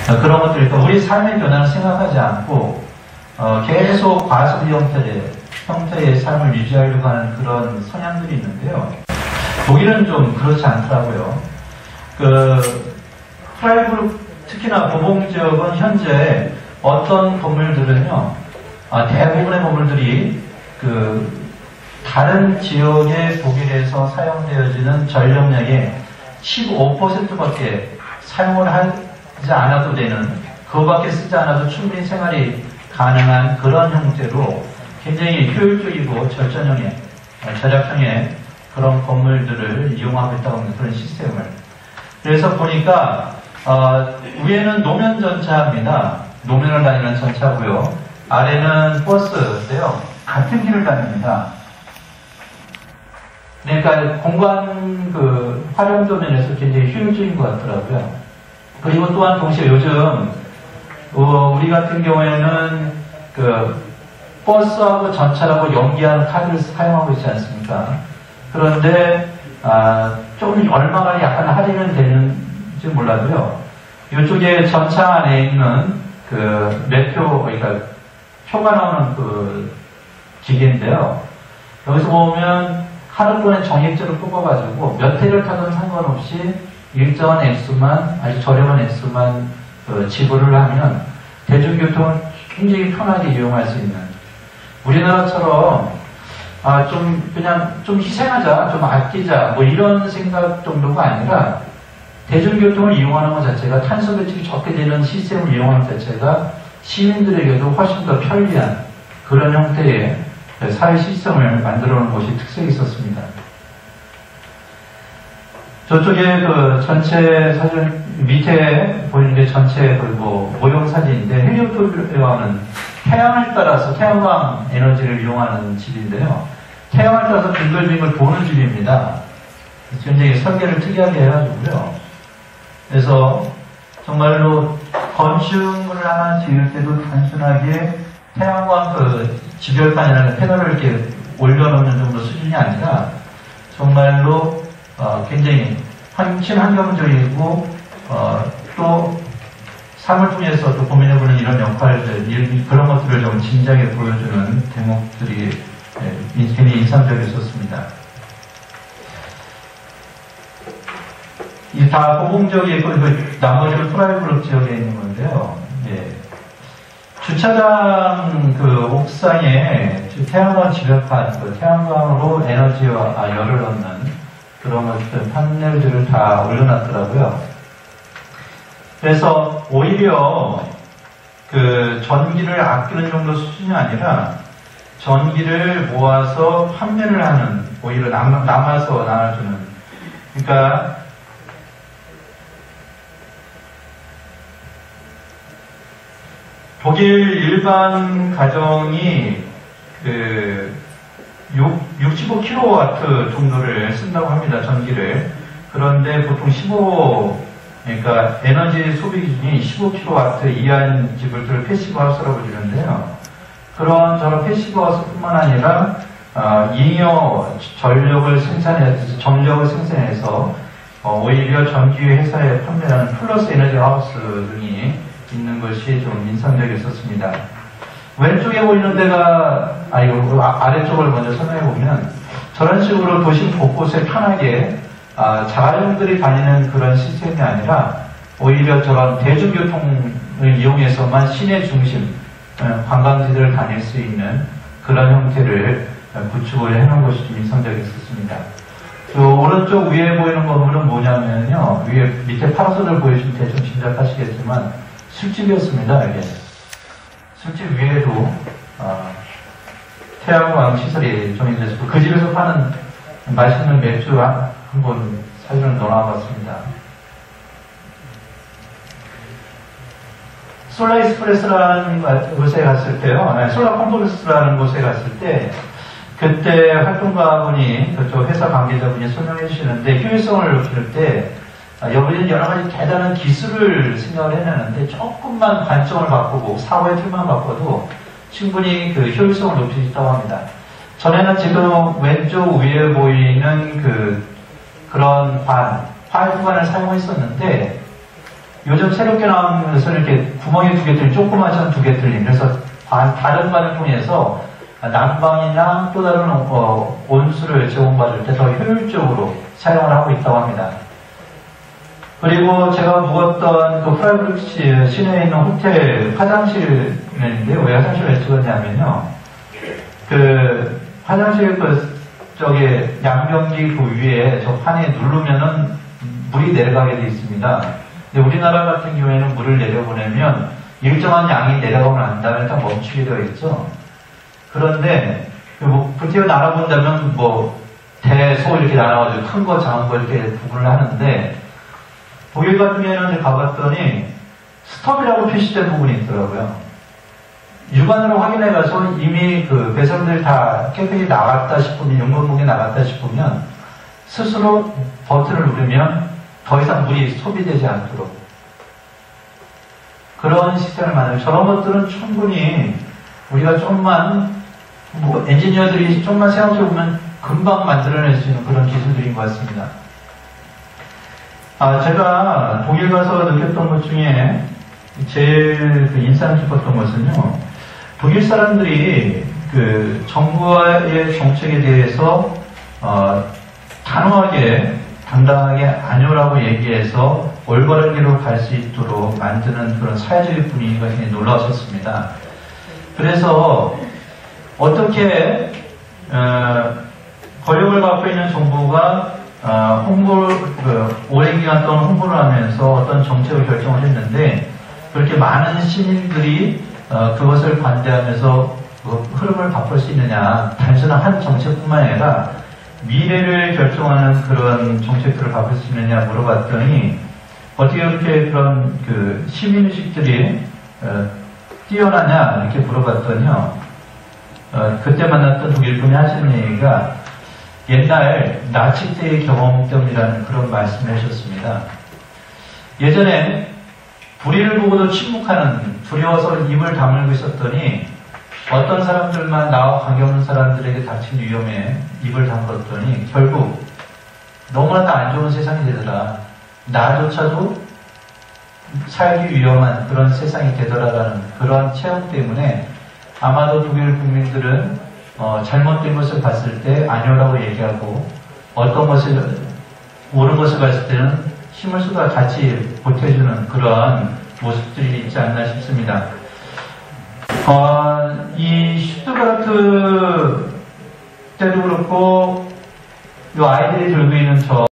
그런 것들, 우리 삶의 변화를 생각하지 않고 계속 과소비 형태의 삶을 유지하려고 하는 그런 성향들이 있는데요. 독일은 좀 그렇지 않더라고요. 프라이부르크, 특히나 보봉 지역은 현재 어떤 건물들은요, 대부분의 건물들이 다른 지역의 독일에서 사용되어지는 전력량의 15%밖에 사용을 하지 않아도 되는, 그거밖에 쓰지 않아도 충분히 생활이 가능한 그런 형태로 굉장히 효율적이고 절약형의 그런 건물들을 이용하고 있다고 합니다. 그런 시스템을. 그래서 보니까 위에는 노면 전차입니다. 노면을 다니는 전차고요. 아래는 버스인데요. 같은 길을 다닙니다. 그러니까 공간 활용도 면에서 굉장히 효율적인 것 같더라고요. 그리고 또한 동시에 요즘 우리 같은 경우에는 버스하고 전차라고 연기하는 카드를 사용하고 있지 않습니까? 그런데 좀 얼마가 약간 할인은 되는지 몰라도요. 이쪽에 전차 안에 있는 매표, 그러니까 표가 나오는 기계인데요. 여기서 보면 하루권의 정액제로 뽑아가지고 몇 회를 타든 상관없이 일정한 액수만, 아주 저렴한 액수만 지불을 하면 대중교통을 굉장히 편하게 이용할 수 있는, 우리나라처럼 좀 희생하자, 좀 아끼자, 이런 생각 정도가 아니라 대중교통을 이용하는 것 자체가 탄소 배출이 적게 되는 시스템을 이용하는 것 자체가 시민들에게도 훨씬 더 편리한 그런 형태의 사회 시스템을 만들어 놓은 것이 특색이 있었습니다. 저쪽에 전체 사진, 밑에 보이는 게 전체 모형 사진인데, 헬리오토피아는 태양을 따라서 태양광 에너지를 이용하는 집인데요. 태양을 따라서 빙글빙글 도는 집입니다. 굉장히 설계를 특이하게 해가지고요. 그래서 정말로 건축물을 하나 지을 때도 단순하게 태양광 지별판이라는 패널을 이렇게 올려놓는 정도 수준이 아니라 정말로 굉장히 친환경적이고 또 삶을 통해서 또 고민해보는 이런 역할들, 그런 것들을 좀 진지하게 보여주는 대목들이 굉장히 인상적이었습니다. 이 다 보봉 지역에 있고, 나머지는 프라이부르크 지역에 있는 건데요. 예. 주차장 옥상에 태양광 지별판, 태양광으로 에너지와 열을 얻는 그런 것들, 판넬들을 다 올려놨더라고요. 그래서 오히려 전기를 아끼는 정도 수준이 아니라 전기를 모아서 판매를 하는, 오히려 남아서 나눠주는. 그러니까 독일 일반 가정이 65kW 정도를 쓴다고 합니다, 전기를. 그런데 보통 그러니까 에너지 소비 기준이 15kW 이하인 집을 패시브 하우스라고 부르는데요. 그런 저런 패시브 하우스뿐만 아니라 잉여 전력을 생산해서 오히려 전기 회사에 판매하는 플러스 에너지 하우스 등이 있는 것이 좀 인상적이었습니다. 왼쪽에 보이는 데가, 아래쪽을 먼저 설명해 보면, 저런 식으로 도심 곳곳에 편하게 자가용들이 다니는 그런 시스템이 아니라 오히려 저런 대중교통을 이용해서만 시내 중심 관광지들을 다닐 수 있는 그런 형태를 구축을 해놓은 것이 좀 인상적이었습니다. 오른쪽 위에 보이는 건물은 뭐냐면요, 밑에 파라솔을 보여주면 대충 짐작하시겠지만 술집이었습니다. 이게 술집 위에도 태양광 시설이 좀 있는데, 그 집에서 파는 맛있는 맥주 한번 사진을 넣어봤습니다. 솔라이스프레스라는 곳에 갔을 때요, 솔라 컴포스라는 곳에 갔을 때, 그때 활동가분이, 그쪽 회사 관계자분이 설명해 주시는데, 효율성을 높일 때, 여기는 여러 가지 대단한 기술을 생각을 해내는데, 조금만 관점을 바꾸고, 사고의 틀만 바꿔도 충분히 효율성을 높일 수 있다고 합니다. 전에는 지금 왼쪽 위에 보이는 그런 화이트 관을 사용했었는데, 요즘 새롭게 나온 것은 이렇게 구멍이 두 개 뚫린, 조그마한 두 개 뚫린, 그래서 다른 반을 통해서 난방이나 또 다른 온수를 제공받을 때 더 효율적으로 사용을 하고 있다고 합니다. 그리고 제가 묵었던 그 프라이부르크 시내에 있는 호텔 화장실인데 왜 화장실을 찍었냐면요. 그 화장실 저기 양변기 그 위에 저 판에 누르면은 물이 내려가게 되어 있습니다. 근데 우리나라 같은 경우에는 물을 내려보내면 일정한 양이 내려가고 난 다음에 딱 멈추게 되어 있죠. 그런데 부티어 나눠본다면 대소 이렇게 나눠가지고 큰 거 작은 거 이렇게 구분을 하는데 독일 같은 경우에는 가봤더니 스톱이라고 표시된 부분이 있더라고요. 육안으로 확인해가서 이미 그 배선들 다 깨끗이 나갔다 싶으면, 용건목이 나갔다 싶으면 스스로 버튼을 누르면 더 이상 물이 소비되지 않도록 그런 시스템을 만들고, 저런 것들은 충분히 우리가 좀만 엔지니어들이 좀만 생각해보면 금방 만들어낼 수 있는 그런 기술들인 것 같습니다. 제가 독일 가서 느꼈던 것 중에 제일 인상 깊었던 것은요, 독일 사람들이 그 정부와의 정책에 대해서 단호하게 당당하게 아니오라고 얘기해서 올바른 길로 갈 수 있도록 만드는 그런 사회적인 분위기가 굉장히 놀라웠었습니다. 그래서 어떻게 권력을 갖고 있는 정부가 오랜 기간 동안 홍보를 하면서 어떤 정책을 결정을 했는데, 그렇게 많은 시민들이 그것을 반대하면서 흐름을 바꿀 수 있느냐, 단순한 한 정책뿐만 아니라 미래를 결정하는 그런 정책들을 바꿀 수 있느냐 물어봤더니, 어떻게 그렇게 그런 그 시민의식들이 뛰어나냐 이렇게 물어봤더니요, 그때 만났던 독일 분이 하시는 얘기가 옛날 나치 때의 경험 때문이라는 그런 말씀을 하셨습니다. 예전에 불의를 보고도 침묵하는, 두려워서 입을 다물고 있었더니 어떤 사람들만 나와 관계없는 사람들에게 닥친 위험에 입을 다물었더니 결국 너무나도 안 좋은 세상이 되더라. 나조차도 살기 위험한 그런 세상이 되더라라는 그런 체험 때문에 아마도 독일 국민들은 잘못된 것을 봤을 때 아니오라고 얘기하고, 어떤 것을 옳은 것을 봤을 때는 힘을 쏟아 같이 보태주는 그런 모습들이 있지 않나 싶습니다. 이 슈투가르트 때도 그렇고 이 아이들이 들고 있는